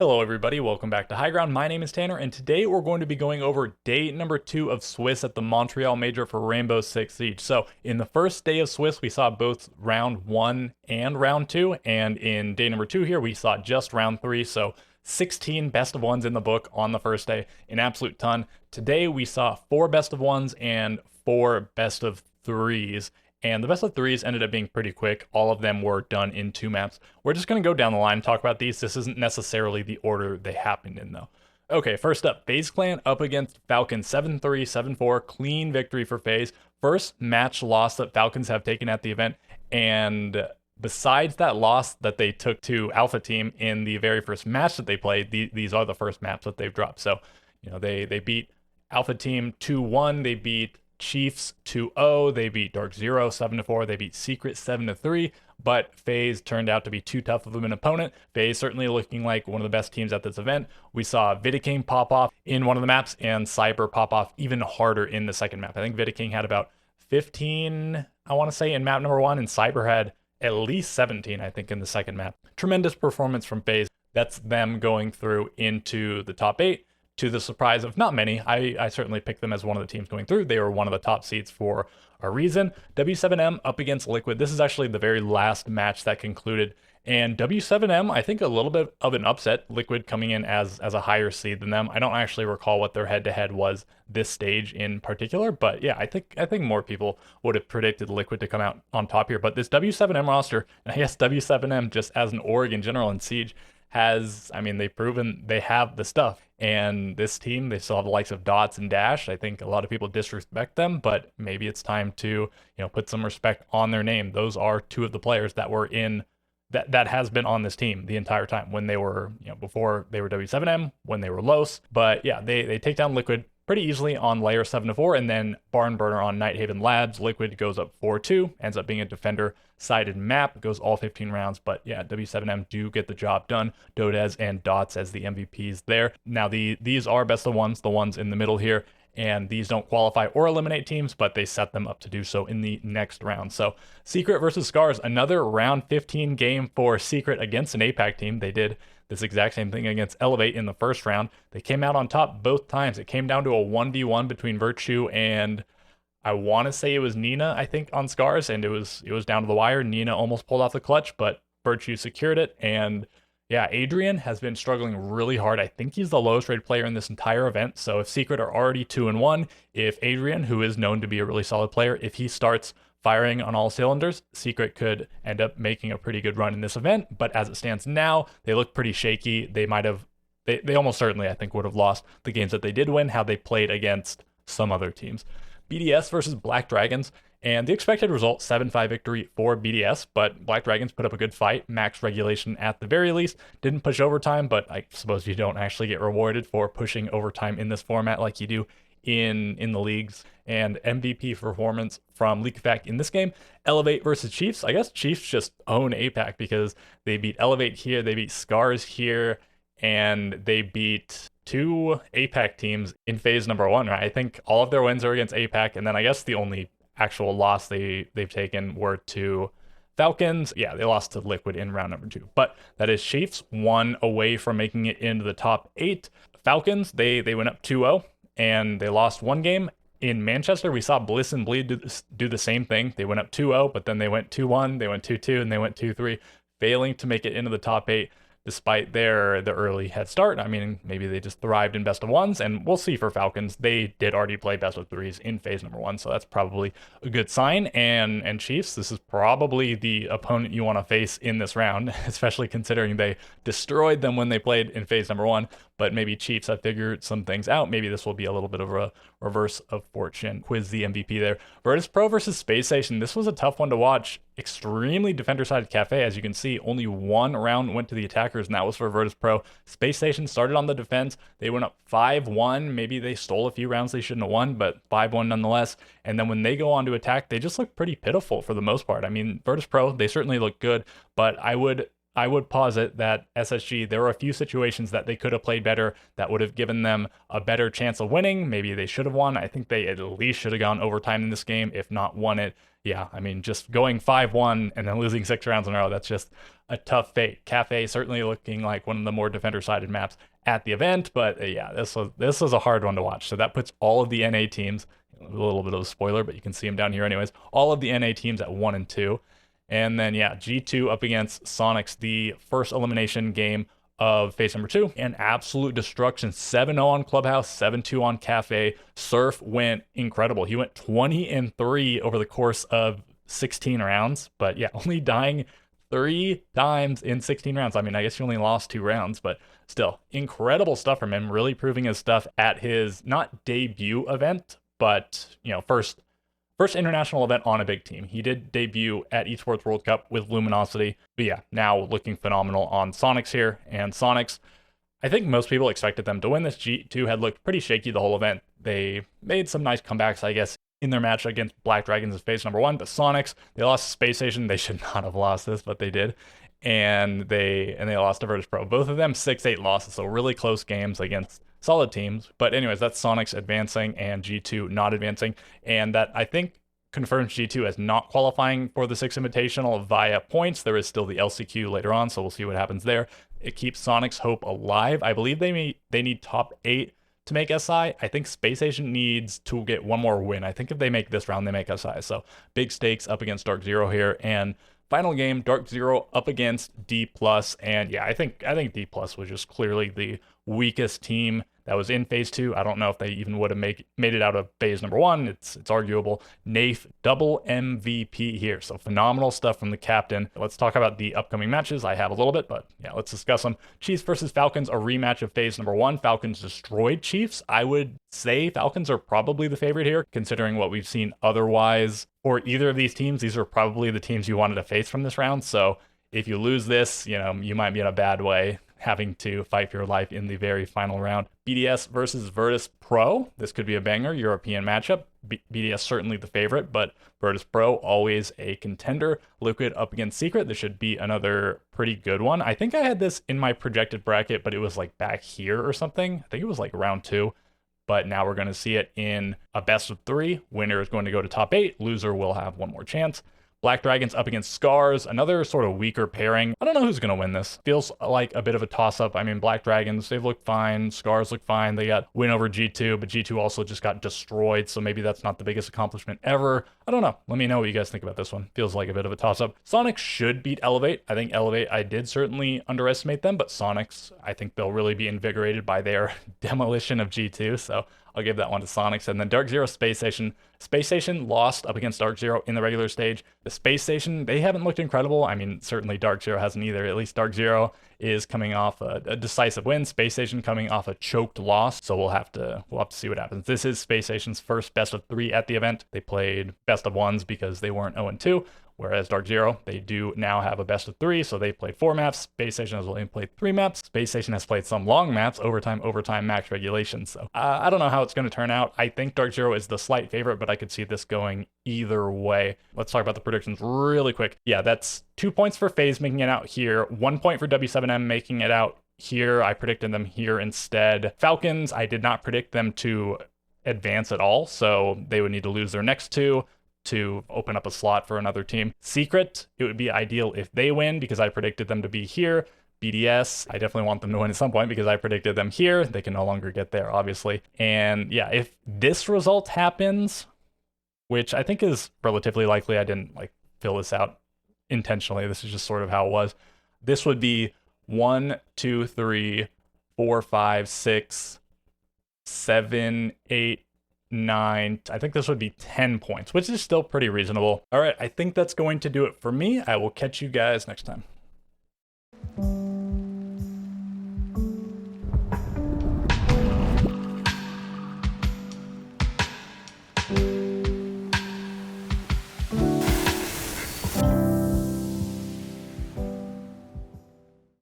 Hello everybody, welcome back to High Ground. My name is Tanner, and today we're going to be going over day number 2 of Swiss at the Montreal Major for Rainbow Six Siege. So in the first day of Swiss, we saw both round 1 and round 2, and in day number 2 here, we saw just round 3, so 16 best of ones in the book on the first day, an absolute ton. Today we saw 4 best of ones and 4 best of threes. And the best of threes ended up being pretty quick. All of them were done in 2 maps. We're just going to go down the line and talk about these. This isn't necessarily the order they happened in, though. Okay, first up, FaZe Clan up against Falcons 7-3, 7-4. Clean victory for FaZe. First match loss that Falcons have taken at the event. And besides that loss that they took to Alpha Team in the very first match that they played, these are the first maps that they've dropped. So, they beat Alpha Team 2-1. They beat Chiefs 2-0, they beat Dark Zero 7-4, they beat Secret 7-3, but FaZe turned out to be too tough of an opponent. FaZe certainly looking like one of the best teams at this event. We saw Vidaking pop off in one of the maps and Cyber pop off even harder in the second map. I think Vidaking had about 15, I want to say, in map number 1, and Cyber had at least 17, I think, in the second map. Tremendous performance from FaZe. That's them going through into the top 8. To the surprise of not many, I certainly picked them as one of the teams going through. They were one of the top seeds for a reason. W7M up against Liquid. This is actually the very last match that concluded. And W7M, I think a little bit of an upset. Liquid coming in as a higher seed than them. I don't actually recall what their head-to-head was this stage in particular. But yeah, I think more people would have predicted Liquid to come out on top here. But this W7M roster, and I guess W7M just as an org in general in Siege, they've proven they have the stuff. And this team, they still have the likes of Dots and Dash. I think a lot of people disrespect them, but maybe it's time to, put some respect on their name. Those are 2 of the players that were in that has been on this team the entire time when they were, before they were W7M, when they were Los. But yeah, they take down Liquid pretty easily on layer 7-4, and then Barn Burner on Nighthaven Labs. Liquid goes up 4-2, ends up being a defender-sided map, goes all 15 rounds, but yeah, W7M do get the job done. Dodez and Dots as the MVPs there. Now, these are best of ones, the ones in the middle here, and these don't qualify or eliminate teams, but they set them up to do so in the next round. So Secret versus Scars, another round 15 game for Secret against an APAC team. They did this exact same thing against Elevate in the first round. They came out on top both times. It came down to a 1v1 between Virtue and I want to say it was Nina, I think, on Scars, and it was down to the wire. Nina almost pulled off the clutch, but Virtue secured it. And yeah, Adrian has been struggling really hard. I think he's the lowest rated player in this entire event. So if Secret are already 2-1, if Adrian, who is known to be a really solid player, if he starts firing on all cylinders, Secret could end up making a pretty good run in this event. But as it stands now, they look pretty shaky. They almost certainly, I think, would have lost the games that they did win had they played against some other teams. BDS versus Black Dragons, and the expected result, 7-5 victory for BDS, but Black Dragons put up a good fight, max regulation at the very least, didn't push overtime, but I suppose you don't actually get rewarded for pushing overtime in this format like you do in the leagues. And MVP performance from League of Fact in this game, Elevate versus Chiefs. I guess Chiefs just own APAC because they beat Elevate here, they beat Scars here, and they beat 2 APAC teams in phase number 1, right? I think all of their wins are against APAC, and then I guess the only actual loss they've taken were to Falcons. Yeah, they lost to Liquid in round number 2. But that is Chiefs, 1 away from making it into the top 8. Falcons, they went up 2-0, and they lost 1 game. In Manchester, we saw Bliss and Bleed do the same thing. They went up 2-0, but then they went 2-1, they went 2-2, and they went 2-3, failing to make it into the top 8 despite the early head start. I mean, maybe they just thrived in best of ones, and we'll see for Falcons. They did already play best of threes in phase number 1, so that's probably a good sign. And Chiefs, this is probably the opponent you want to face in this round, especially considering they destroyed them when they played in phase number 1. But maybe Chiefs have figured some things out. Maybe this will be a little bit of a reverse of fortune. Quiz the MVP there. Virtus Pro versus Space Station. This was a tough one to watch. Extremely defender-sided cafe. As you can see, only 1 round went to the attackers, and that was for Virtus Pro. Space Station started on the defense. They went up 5-1. Maybe they stole a few rounds they shouldn't have won, but 5-1 nonetheless. And then when they go on to attack, they just look pretty pitiful for the most part. I mean, Virtus Pro, they certainly look good, but I would I would posit that SSG, there were a few situations that they could have played better that would have given them a better chance of winning. Maybe they should have won. I think they at least should have gone overtime in this game, if not won it. Yeah, I mean, just going 5-1 and then losing 6 rounds in a row, that's just a tough fate. Cafe certainly looking like one of the more defender-sided maps at the event, but yeah, this was a hard one to watch. So that puts all of the NA teams, a little bit of a spoiler, but you can see them down here anyways, all of the NA teams at 1 and 2. And then, yeah, G2 up against Sonics, the first elimination game of phase number 2. And absolute destruction. 7-0 on Clubhouse, 7-2 on Cafe. Surf went incredible. He went 20-3 over the course of 16 rounds. But yeah, only dying 3 times in 16 rounds. I mean, I guess he only lost 2 rounds, but still, incredible stuff from him. Really proving his stuff at his, not debut event, but, you know, first international event on a big team. He did debut at Esports World Cup with Luminosity, but yeah, now looking phenomenal on Sonics here. And Sonics, I think most people expected them to win this. G2 had looked pretty shaky the whole event. They made some nice comebacks, I guess, in their match against Black Dragons in phase number 1, but Sonics, they lost to Space Station. They should not have lost this, but they did. And they lost to Virtus Pro. Both of them 6-8 losses, so really close games against solid teams. But anyways, that's Sonics advancing and G2 not advancing. And that, I think, confirms G2 as not qualifying for the 6 Invitational via points. There is still the LCQ later on, so we'll see what happens there. It keeps Sonics' hope alive. I believe they need top 8 to make SI. I think Space Station needs to get one more win. I think if they make this round, they make SI. So big stakes up against Dark Zero here. And final game, Dark Zero up against D+. And yeah, I think D+ was just clearly the weakest team that was in phase 2. I don't know if they even would have made it out of phase number 1. It's arguable. Nath, double MVP here. So phenomenal stuff from the captain. Let's talk about the upcoming matches. I have a little bit, but yeah, let's discuss them. Chiefs versus Falcons, a rematch of phase number 1. Falcons destroyed Chiefs. I would say Falcons are probably the favorite here, considering what we've seen otherwise. For either of these teams, these are probably the teams you wanted to face from this round. So if you lose this, you know, you might be in a bad way, having to fight for your life in the very final round. BDS versus Virtus Pro. This could be a banger European matchup. BDS certainly the favorite, but Virtus Pro always a contender. Liquid up against Secret. This should be another pretty good one. I think I had this in my projected bracket, but it was like back here or something. I think it was like round 2. But now we're going to see it in a best of 3. Winner is going to go to top 8. Loser will have one more chance. Black Dragons up against Scars, another sort of weaker pairing. I don't know who's going to win this. Feels like a bit of a toss-up. I mean, Black Dragons, they've looked fine. Scars look fine. They got win over G2, but G2 also just got destroyed, so maybe that's not the biggest accomplishment ever. I don't know. Let me know what you guys think about this one. Feels like a bit of a toss-up. Sonics should beat Elevate. I think Elevate, I did certainly underestimate them, but Sonics, I think they'll really be invigorated by their demolition of G2, so I'll give that one to Sonics. And then Dark Zero Space Station. Space Station lost up against Dark Zero in the regular stage. The Space Station, they haven't looked incredible. I mean, certainly Dark Zero hasn't either. At least Dark Zero is coming off a decisive win. Space Station coming off a choked loss. So we'll have to see what happens. This is Space Station's first best of 3 at the event. They played best of 1s because they weren't 0-2. Whereas Dark Zero, they do now have a best of 3, so they played 4 maps. Space Station has only played 3 maps. Space Station has played some long maps, overtime, max regulation. So I don't know how it's going to turn out. I think Dark Zero is the slight favorite, but I could see this going either way. Let's talk about the predictions really quick. Yeah, that's 2 points for FaZe making it out here, 1 point for W7M making it out here. I predicted them here instead. Falcons, I did not predict them to advance at all, so they would need to lose their next 2 to open up a slot for another team. Secret, it would be ideal if they win because I predicted them to be here. BDS, I definitely want them to win at some point because I predicted them here. They can no longer get there, obviously. And yeah, if this result happens, which I think is relatively likely, I didn't like fill this out intentionally. This is just sort of how it was. This would be 1, 2, 3, 4, 5, 6, 7, 8, 9. I think this would be 10 points, which is still pretty reasonable. All right, I think that's going to do it for me. I will catch you guys next time.